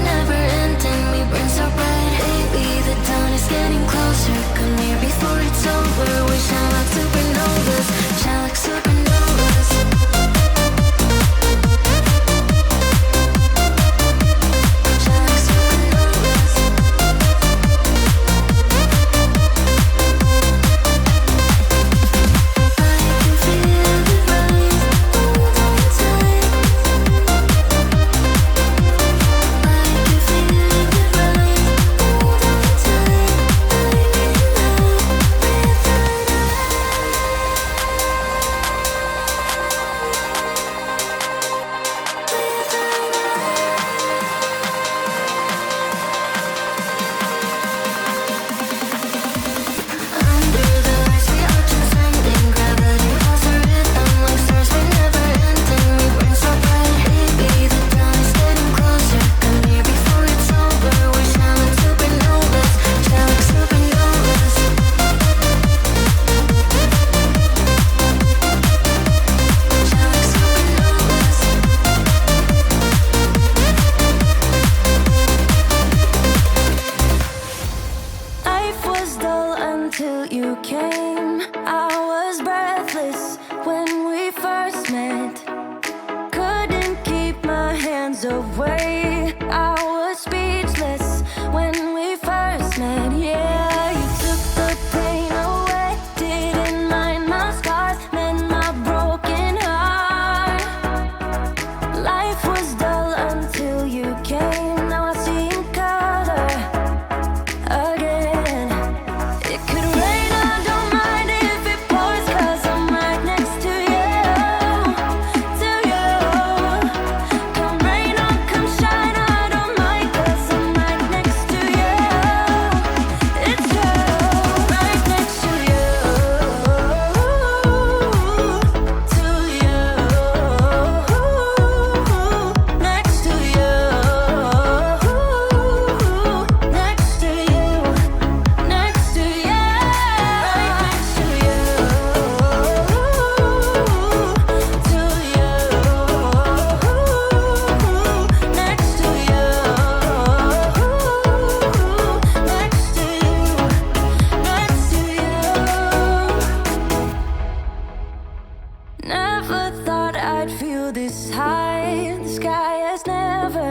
never ending. We burn so bright, baby. The dawn is getting closer. Come here before it's over. We shine like supernovas. Shine like supernovas. Shine like supernovas. I can feel the rise. Hold on tight. I can feel the rise. Hold on tight. I'm in love with the Under the lights, we are transcending. Gravity holds the rhythm like stars. We're never ending. We burn so bright, baby. The dawn is getting closer. Come here before it's over. We shine like supernovas. Shine like supernovas. Shine like supernovas. Life was dull until you came. I was breathless when we first met. Couldn't keep my hands away. I was speechless when we first met. Yeah, you took the pain away. Didn't mind my scars, mend my broken heart. Life was dull until you came. Now I see in color again. It could rain, I don't mind if it pours, 'cause I'm right next to you. Come rain or come shine, I don't mind, 'cause I'm right next to you. It's you, right next to you. To you. Next to you. Next to you. Next to you. Right next to you. To you. Next to you. Next to you. Next to you. Never thought I'd feel this high. The sky has never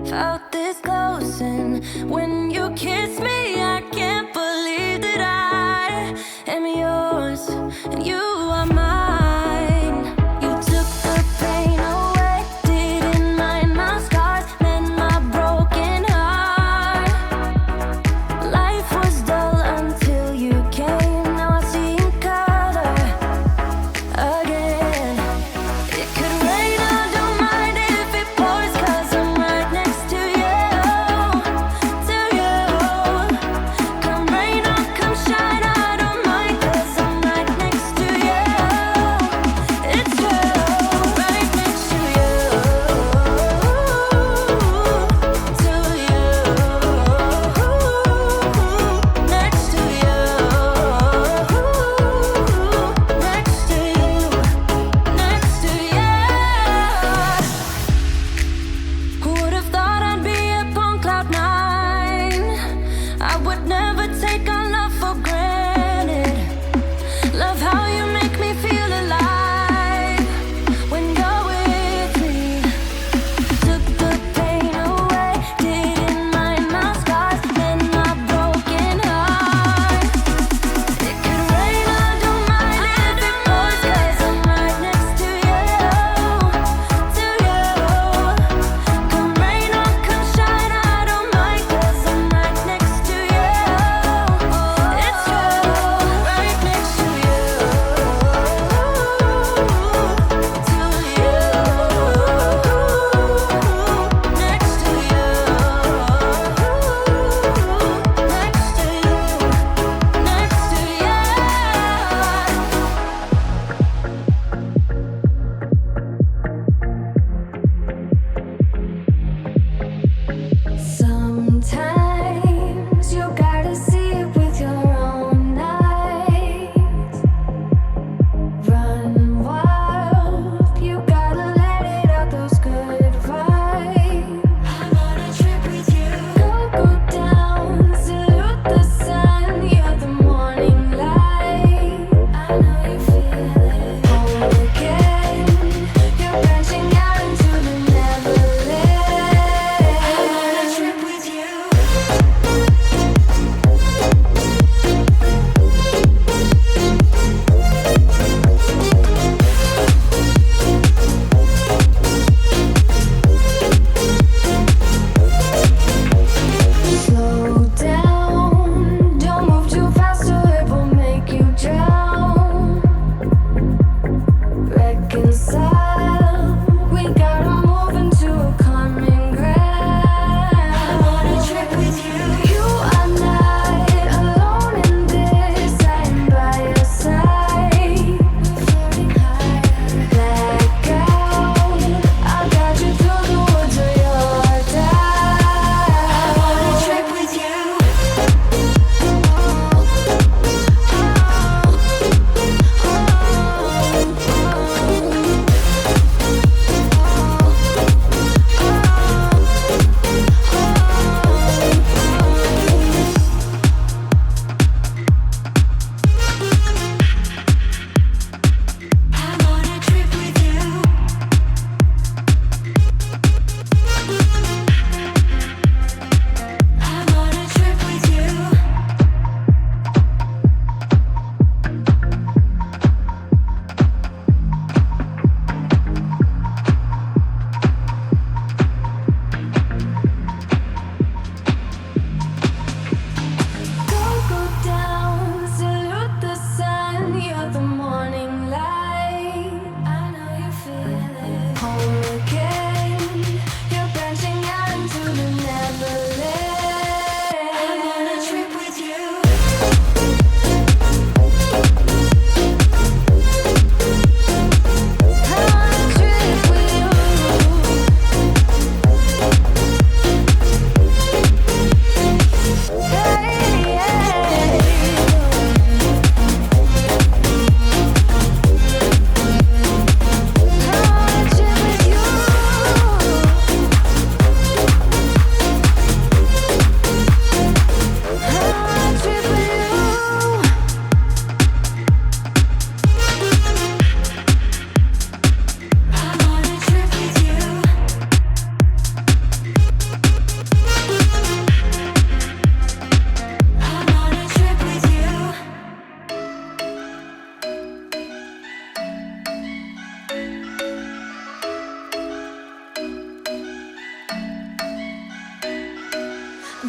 felt this close. And when you kiss me, I can't believe that I am yours and you are mine. You took the pain away. Didn't mind my scars, mend my broken heart. Life was dull until you came. Now I see in color again. It could rain, I don't mind if it pours, 'cause I'm right next to you. To you.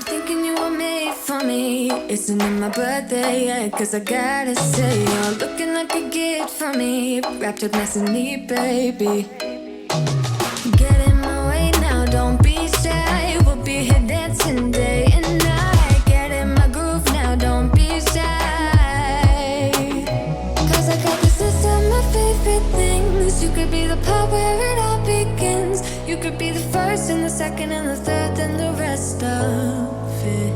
thinking you were made for me. Isn't it my birthday yet? Cause I gotta say, you're looking like a gift for me. Wrapped up nice and neat, baby. Get in my way now, don't be shy. We'll be here dancing day and night. Get in my groove now, don't be shy. Cause I got this list of my favorite things. You could be the part where it all begins. You could be the first and the second and the third and the rest of it.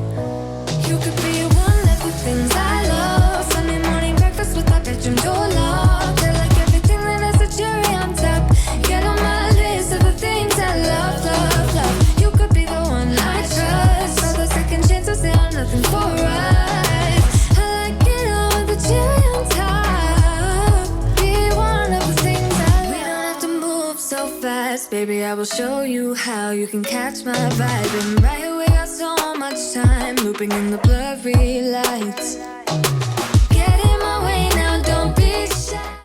You could be one of the things I love. Sunday morning breakfast with our bedroom door locked. I like everything that has a cherry on top. Get on my list of the things I love, love, love. You could be the one I trust. All the second chances, they are nothing for us. I like it all with the cherry on top. Be one of the things I love. We don't have to move so fast, baby. I will show you how you can catch my vibe. And right here we got so much time, looping in the blurry lights.